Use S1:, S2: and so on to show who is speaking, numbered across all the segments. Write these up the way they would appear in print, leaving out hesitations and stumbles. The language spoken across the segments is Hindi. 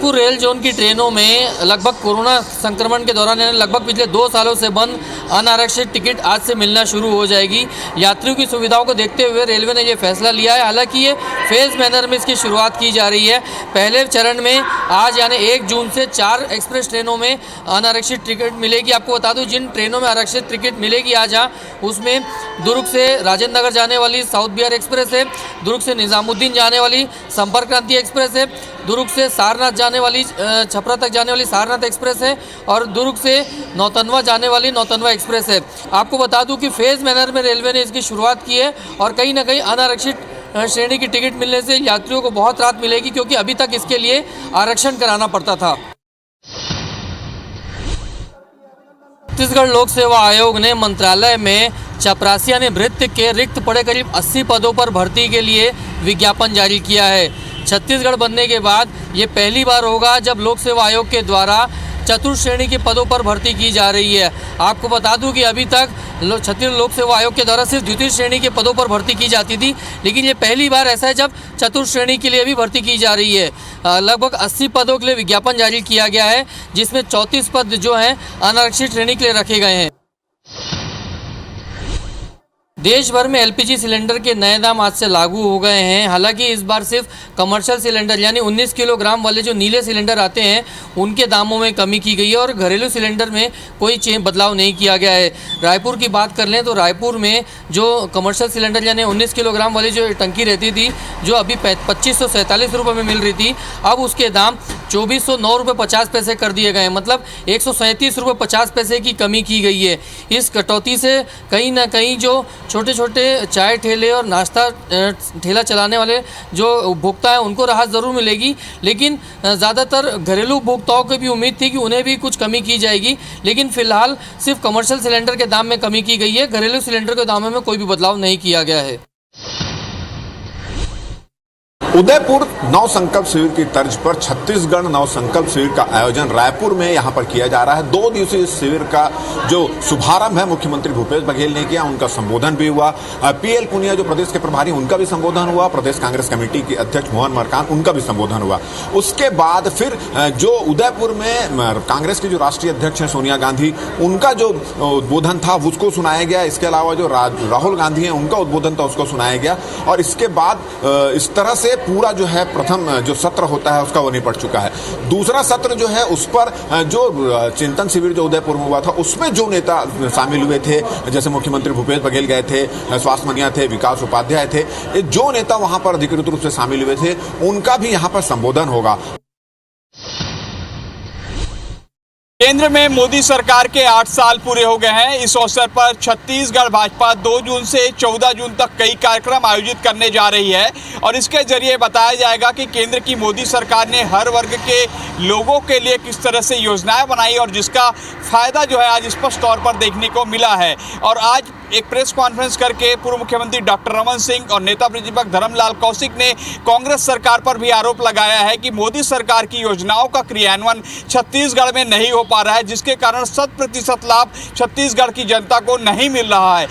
S1: रायपुर रेल जोन की ट्रेनों में लगभग कोरोना संक्रमण के दौरान यानी लगभग पिछले 2 सालों से बंद अनारक्षित टिकट आज से मिलना शुरू हो जाएगी। यात्रियों की सुविधाओं को देखते हुए रेलवे ने ये फैसला लिया है। हालांकि ये फेज मैनर में इसकी शुरुआत की जा रही है। पहले चरण में आज यानी 1 जून से 4 एक्सप्रेस ट्रेनों में अनारक्षित टिकट मिलेगी। आपको बता दूं, जिन ट्रेनों में आरक्षित टिकट मिलेगी आज उसमें दुर्ग से राजेंद्र नगर जाने वाली साउथ बिहार एक्सप्रेस है, दुर्ग से निजामुद्दीन जाने वाली संपर्क क्रांति एक्सप्रेस है, दुर्ग से सारनाथ जाने वाली छपरा तक जाने वाली सारनाथ एक्सप्रेस है और दुर्ग से नौतनवा जाने वाली नौतनवा एक्सप्रेस है। आपको बता दूं कि फेज मैनर में रेलवे ने इसकी शुरुआत की है और कहीं ना कहीं अनारक्षित श्रेणी की टिकट मिलने से यात्रियों को बहुत राहत मिलेगी, क्योंकि अभी तक इसके लिए आरक्षण कराना पड़ता था। छत्तीसगढ़ लोक सेवा आयोग ने मंत्रालय में चपरासी यानी भृत्य के रिक्त पड़े करीब 80 पदों पर भर्ती के लिए विज्ञापन जारी किया है। छत्तीसगढ़ बनने के बाद ये पहली बार होगा जब लोक सेवा आयोग के द्वारा चतुर्थ श्रेणी के पदों पर भर्ती की जा रही है। आपको बता दूं कि अभी तक छत्तीसगढ़ लोक सेवा आयोग के द्वारा सिर्फ द्वितीय श्रेणी के पदों पर भर्ती की जाती थी, लेकिन ये पहली बार ऐसा है जब चतुर्थ श्रेणी के लिए भी भर्ती की जा रही है। लगभग 80 पदों के लिए विज्ञापन जारी किया गया है, जिसमें 34 पद जो हैं अनारक्षित श्रेणी के लिए रखे गए हैं। देश भर में एलपीजी सिलेंडर के नए दाम आज से लागू हो गए हैं। हालांकि इस बार सिर्फ कमर्शियल सिलेंडर यानी 19 किलोग्राम वाले जो नीले सिलेंडर आते हैं उनके दामों में कमी की गई है और घरेलू सिलेंडर में कोई बदलाव नहीं किया गया है। रायपुर की बात कर लें तो रायपुर में जो कमर्शियल सिलेंडर यानी 19 किलोग्राम वाली जो टंकी रहती थी, जो अभी 2547 रुपये में मिल रही थी, अब उसके दाम 2409 रुपये 50 पैसे कर दिए गए हैं। मतलब 137 रुपये 50 पैसे की कमी की गई है। इस कटौती से कहीं ना कहीं जो छोटे छोटे चाय ठेले और नाश्ता ठेला चलाने वाले जो उपभोक्ता हैं उनको राहत ज़रूर मिलेगी, लेकिन ज़्यादातर घरेलू उपभोक्ताओं को भी उम्मीद थी कि उन्हें भी कुछ कमी की जाएगी। लेकिन फिलहाल सिर्फ कमर्शियल सिलेंडर के दाम में कमी की गई है, घरेलू सिलेंडर के दामों में कोई भी बदलाव नहीं किया गया है।
S2: उदयपुर नव संकल्प शिविर की तर्ज पर छत्तीसगढ़ नव संकल्प शिविर का आयोजन रायपुर में यहां पर किया जा रहा है। 2 दिवसीय इस शिविर का जो शुभारंभ है मुख्यमंत्री भूपेश बघेल ने किया, उनका संबोधन भी हुआ। पीएल पुनिया जो प्रदेश के प्रभारी, उनका भी संबोधन हुआ। प्रदेश कांग्रेस कमेटी के अध्यक्ष मोहन मरकाम, उनका भी संबोधन हुआ। उसके बाद फिर जो उदयपुर में कांग्रेस की जो राष्ट्रीय अध्यक्ष है सोनिया गांधी, उनका जो उद्बोधन था उसको सुनाया गया। इसके अलावा जो राहुल गांधी है उनका उद्बोधन था उसको सुनाया गया। और इसके बाद इस तरह से पूरा जो है प्रथम जो सत्र होता है उसका वो निपट चुका है। दूसरा सत्र जो है उस पर जो चिंतन शिविर जो उदयपुर में हुआ था उसमें जो नेता शामिल हुए थे, जैसे मुख्यमंत्री भूपेश बघेल गए थे, स्वास्थ्य मंत्री थे, विकास उपाध्याय थे, ये जो नेता वहां पर अधिकृत रूप से शामिल हुए थे उनका भी यहां पर संबोधन होगा।
S3: केंद्र में मोदी सरकार के 8 साल पूरे हो गए हैं। इस अवसर पर छत्तीसगढ़ भाजपा 2 जून से 14 जून तक कई कार्यक्रम आयोजित करने जा रही है और इसके जरिए बताया जाएगा कि केंद्र की मोदी सरकार ने हर वर्ग के लोगों के लिए किस तरह से योजनाएं बनाई और जिसका फायदा जो है आज स्पष्ट तौर पर देखने को मिला है। और आज एक प्रेस कॉन्फ्रेंस करके पूर्व मुख्यमंत्री डॉक्टर रमन सिंह और नेता प्रतिपक्ष धर्मलाल कौशिक ने कांग्रेस सरकार पर भी आरोप लगाया है कि मोदी सरकार की योजनाओं का क्रियान्वयन छत्तीसगढ़ में नहीं हो पा रहा है, जिसके कारण 100% लाभ छत्तीसगढ़ की जनता को नहीं मिल रहा है।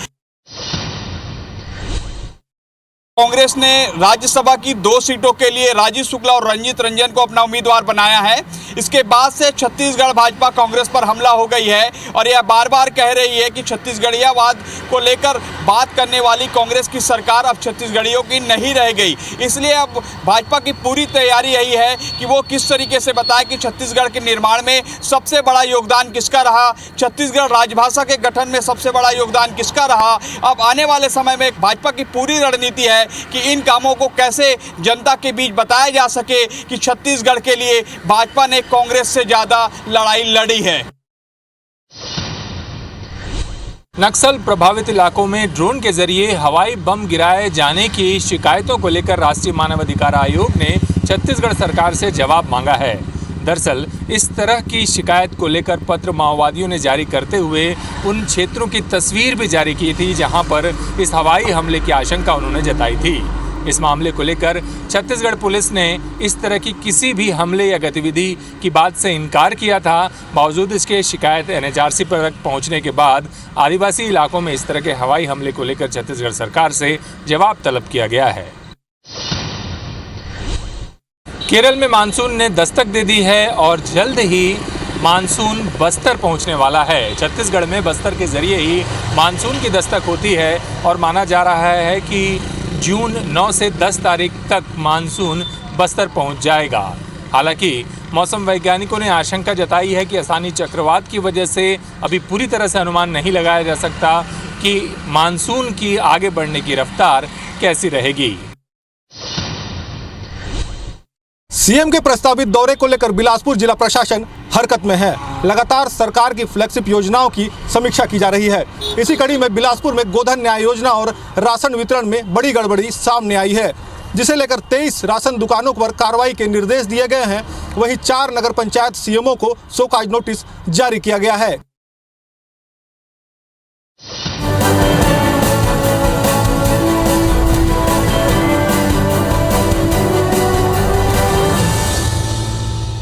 S3: कांग्रेस ने राज्यसभा की 2 सीटों के लिए राजीव शुक्ला और रंजीत रंजन को अपना उम्मीदवार बनाया है। इसके बाद से छत्तीसगढ़ भाजपा कांग्रेस पर हमला हो गई है और यह बार बार कह रही है कि छत्तीसगढ़ियावाद को लेकर बात करने वाली कांग्रेस की सरकार अब छत्तीसगढ़ियों की नहीं रह गई। इसलिए अब भाजपा की पूरी तैयारी यही है कि वो किस तरीके से बताए कि छत्तीसगढ़ के निर्माण में सबसे बड़ा योगदान किसका रहा, छत्तीसगढ़ राजभाषा के गठन में सबसे बड़ा योगदान किसका रहा। अब आने वाले समय में भाजपा की पूरी रणनीति है कि इन कामों को कैसे जनता के बीच बताया जा सके कि छत्तीसगढ़ के लिए भाजपा ने कांग्रेस से ज्यादा लड़ाई लड़ी है।
S4: नक्सल प्रभावित इलाकों में ड्रोन के जरिए हवाई बम गिराए जाने की शिकायतों को लेकर राष्ट्रीय मानवाधिकार आयोग ने छत्तीसगढ़ सरकार से जवाब मांगा है। दरअसल इस तरह की शिकायत को लेकर पत्र माओवादियों ने जारी करते हुए उन क्षेत्रों की तस्वीर भी जारी की थी जहां पर इस हवाई हमले की आशंका उन्होंने जताई थी। इस मामले को लेकर छत्तीसगढ़ पुलिस ने इस तरह की किसी भी हमले या गतिविधि की बात से इनकार किया था। बावजूद इसके शिकायत एनएचआरसी पर पहुंचने के बाद आदिवासी इलाकों में इस तरह के हवाई हमले को लेकर छत्तीसगढ़ सरकार से जवाब तलब किया गया है। केरल में मानसून ने दस्तक दे दी है और जल्द ही मानसून बस्तर पहुंचने वाला है। छत्तीसगढ़ में बस्तर के जरिए ही मानसून की दस्तक होती है और माना जा रहा है कि जून 9 से 10 तारीख तक मानसून बस्तर पहुंच जाएगा। हालांकि मौसम वैज्ञानिकों ने आशंका जताई है कि आसानी चक्रवात की वजह से अभी पूरी तरह से अनुमान नहीं लगाया जा सकता कि मानसून की आगे बढ़ने की रफ्तार कैसी रहेगी।
S5: सीएम के प्रस्तावित दौरे को लेकर बिलासपुर जिला प्रशासन हरकत में है। लगातार सरकार की फ्लैगशिप योजनाओं की समीक्षा की जा रही है। इसी कड़ी में बिलासपुर में गोधन न्याय योजना और राशन वितरण में बड़ी गड़बड़ी सामने आई है, जिसे लेकर 23 राशन दुकानों पर कार्रवाई के निर्देश दिए गए हैं। वहीं 4 नगर पंचायत सीएमओ को शोकॉज नोटिस जारी किया गया है।